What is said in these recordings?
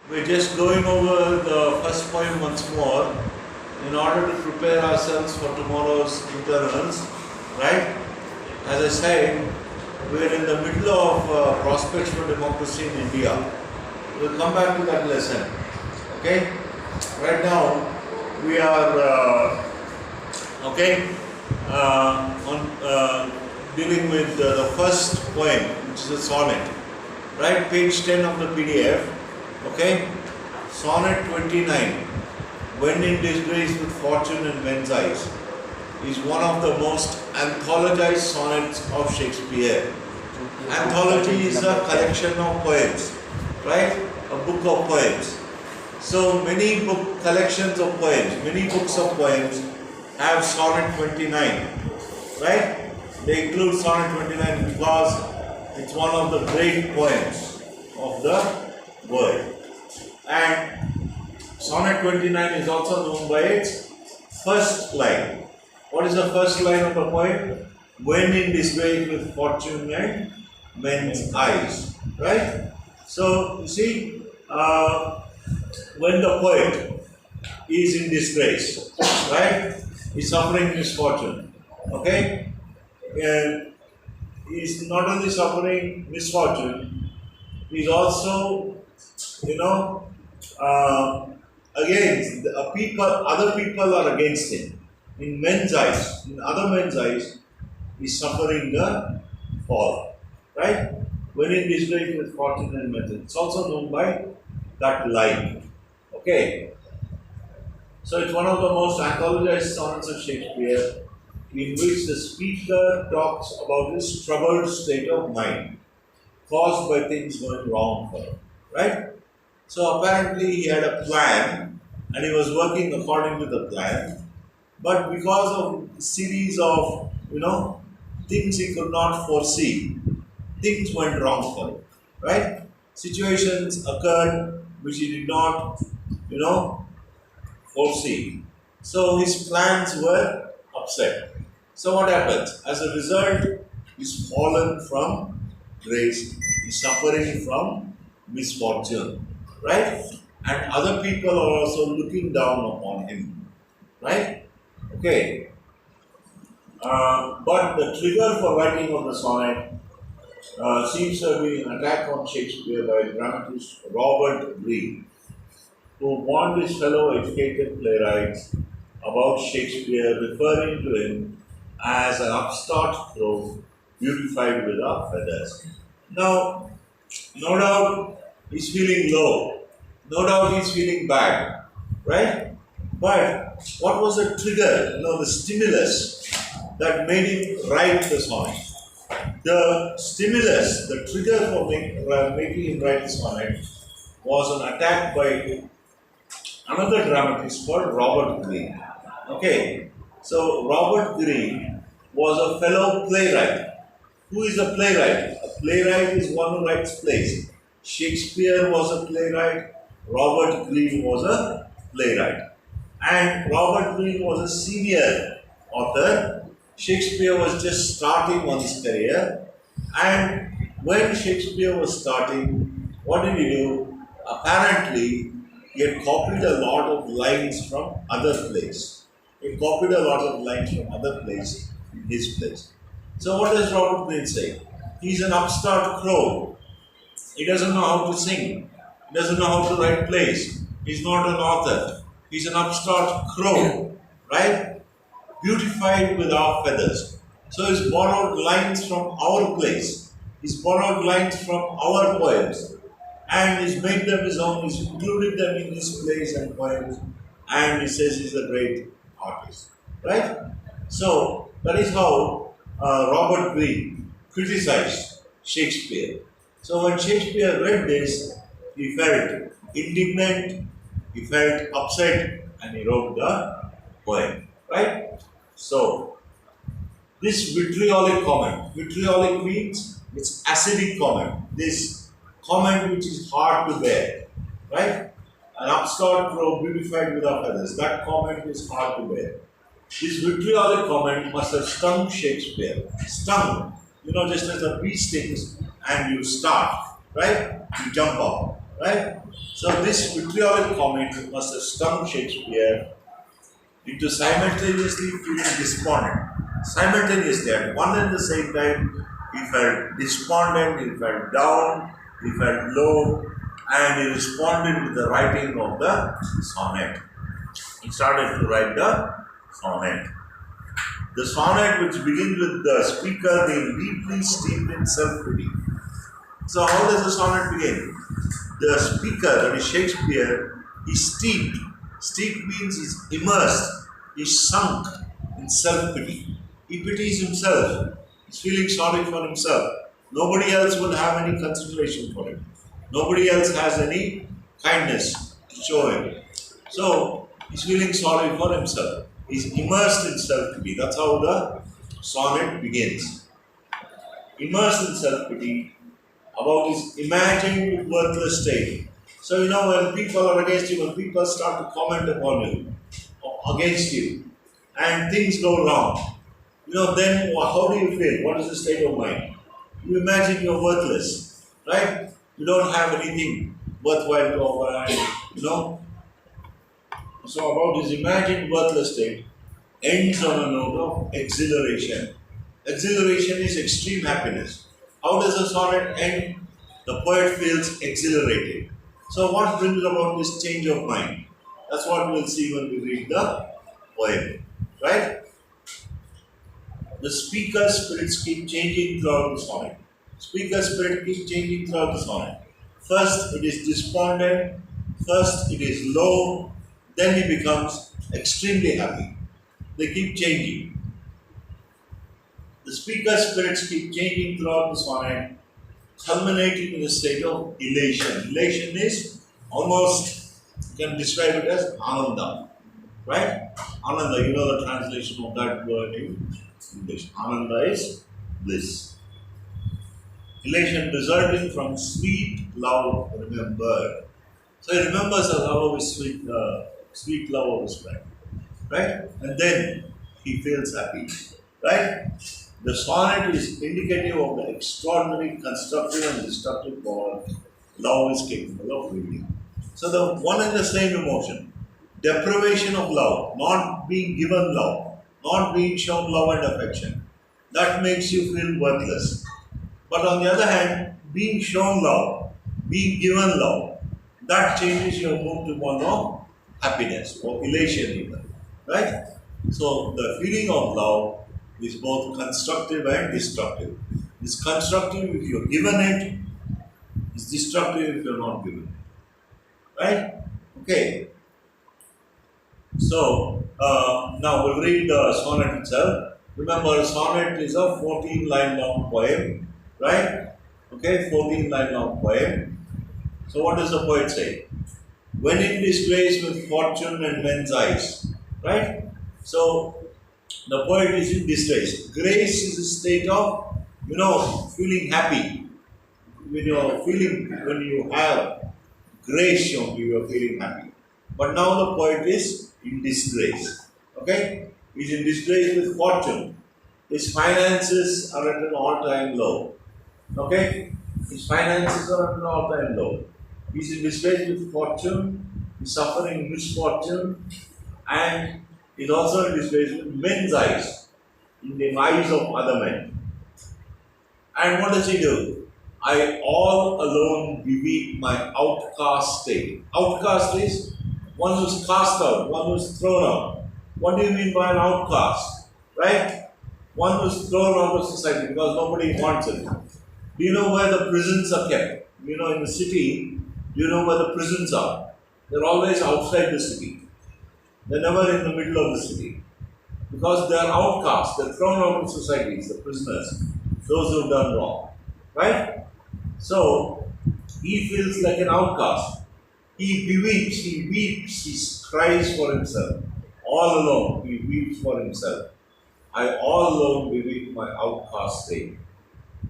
We're just going over the first poem once more in order to prepare ourselves for tomorrow's internals, right? As I said, we're in the middle of prospects for democracy in India. We'll come back to that lesson, okay? Right now, we are, dealing with the first poem, which is a sonnet, right? Page 10 of the PDF. Okay, Sonnet 29, When in Disgrace with Fortune in Men's Eyes, is one of the most anthologized sonnets of Shakespeare. Anthology is a collection of poems, right? A book of poems. So many book collections of poems, many books of poems have Sonnet 29, right? They include Sonnet 29 because it's one of the great poems of the world. And Sonnet 29 is also known by its first line. What is the first line of the poem? When in disgrace with fortune and men's eyes. Right? So, you see, when the poet is in disgrace, right? He's suffering misfortune. Okay? And he's not only suffering misfortune, he's also, against other people are against him. In men's eyes, in other men's eyes, he's suffering the fall. Right? When in disgrace with fortune and method. It's also known by that line. Okay. So it's one of the most anthologized sonnets of Shakespeare, in which the speaker talks about his troubled state of mind caused by things going wrong for him. Right? So apparently he had a plan and he was working according to the plan, but because of a series of things he could not foresee, things went wrong for him. Right? Situations occurred which he did not foresee. So his plans were upset. So what happens? As a result, he's fallen from grace, he's suffering from misfortune. Right? And other people are also looking down upon him. Right? Okay. But the trigger for writing of the sonnet seems to have been an attack on Shakespeare by dramatist Robert Greene, who warned his fellow educated playwrights about Shakespeare, referring to him as an upstart crow beautified with our feathers. Now, no doubt he's feeling low. No doubt he's feeling bad, right? But what was the trigger, the stimulus that made him write the sonnet? The stimulus, the trigger for making him write the sonnet was an attack by another dramatist called Robert Greene. Okay, so Robert Greene was a fellow playwright. Who is a playwright? A playwright is one who writes plays. Shakespeare was a playwright. Robert Greene was a playwright. And Robert Greene was a senior author. Shakespeare was just starting on his career. And when Shakespeare was starting, what did he do? Apparently, he had copied a lot of lines from other plays. He copied a lot of lines from other plays in his plays. So what does Robert Greene say? He's an upstart crow. He doesn't know how to sing. He doesn't know how to write plays. He's not an author. He's an upstart crow, right? Beautified with our feathers. So he's borrowed lines from our plays. He's borrowed lines from our poems. And he's made them his own. He's included them in his plays and poems. And he says he's a great artist, right? So that is how Robert Greene criticized Shakespeare. So when Shakespeare read this, he felt indignant, he felt upset, and he wrote the poem. Right? So, this vitriolic comment, vitriolic means it's acidic comment. This comment which is hard to bear. Right? An upstart crow beautified with our feathers. That comment is hard to bear. This vitriolic comment must have stung Shakespeare. Stung. Just as a bee stings and you start, right? You jump up. right? So this vitriolic comment must have stung Shakespeare into simultaneously feeling despondent. Simultaneously, at one and the same time, he felt despondent, he felt down, he felt low, and he responded with the writing of the sonnet. He started to write the sonnet. The sonnet, which begins with the speaker being deeply steeped in self pity. So, how does the sonnet begin? The speaker, that is Shakespeare, is steeped. Steeped means he's immersed, he's sunk in self pity. He pities himself, he's feeling sorry for himself. Nobody else will have any consideration for him. Nobody else has any kindness to show him. So, he's feeling sorry for himself. He's immersed in self pity. That's how the sonnet begins. Immersed in self pity about his imagined worthless state. So, when people are against you, when people start to comment upon you, or against you, and things go wrong, then how do you feel? What is the state of mind? You imagine you're worthless, right? You don't have anything worthwhile to offer, and So, about his imagined worthless state ends on a note of exhilaration. Exhilaration is extreme happiness. How does a sonnet end? The poet feels exhilarated. So, what brings about this change of mind? That's what we'll see when we read the poem. Right? The speaker's spirits keep changing throughout the sonnet. Speaker's spirit keeps changing throughout the sonnet. First, it is despondent. First, it is low. Then, he becomes extremely happy. They keep changing. The speaker's spirits keep changing throughout the sonnet, culminating in a state of elation. Elation is almost, you can describe it as ananda, right? Ananda, the translation of that word in English. Ananda is bliss. Elation resulting from sweet love remembered. So he remembers the love of his sweet love of his friend, right? And then he feels happy, right? The sonnet is indicative of the extraordinary constructive and destructive power love is capable of wielding. So the one and the same emotion, deprivation of love, not being given love, not being shown love and affection, that makes you feel worthless. But on the other hand, being shown love, being given love, that changes your mood to one of happiness or elation even, right? So the feeling of love is both constructive and destructive. It's constructive if you're given it, it's destructive if you're not given it. Right? Okay. So now we'll read the sonnet itself. Remember, a sonnet is a 14-line long poem, right? Okay, 14-line long poem. So what does the poet say? When in disgrace with fortune and men's eyes, right? So the poet is in distress. Grace is a state of, feeling happy. When you have grace shown you, are feeling happy. But now the poet is in disgrace. Okay? He's in disgrace with fortune. His finances are at an all-time low. Okay? His finances are at an all-time low. He's in disgrace with fortune. He's suffering misfortune. And he's also in disgrace with men's eyes, in the eyes of other men. And what does he do? I all alone beweep my outcast state. Outcast is one who's cast out, one who's thrown out. What do you mean by an outcast? Right? One who's thrown out of society because nobody wants it. Do you know where the prisons are kept? In the city, you know where the prisons are. They're always outside the city. They're never in the middle of the city. Because they are outcasts, they're thrown out of society, the prisoners, those who have done wrong. Right? So, he feels like an outcast. He beweeps, he weeps, he cries for himself. All alone, he weeps for himself. I all alone beweep my outcast state.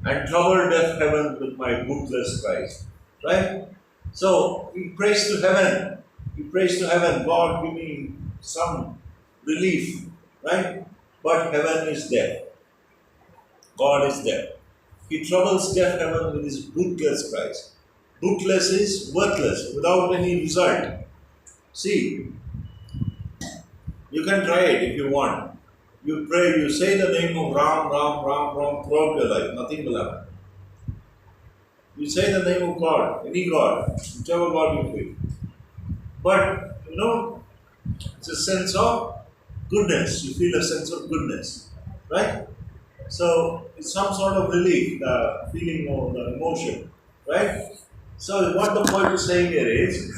And trouble deaf heaven with my bootless cries. Right? So, he prays to heaven. He prays to heaven, God give me some relief. Right? But heaven is deaf. God is deaf. He troubles deaf heaven with his bootless cries. Bookless is worthless, without any result. See, you can try it if you want. You pray, you say the name of Ram, Ram, Ram, Ram throughout your life, nothing will happen. You say the name of God, any God, whichever God you feel. But, it's a sense of goodness. You feel a sense of goodness, right? So it's some sort of relief, the feeling or the emotion, right? So what the poet is saying here is,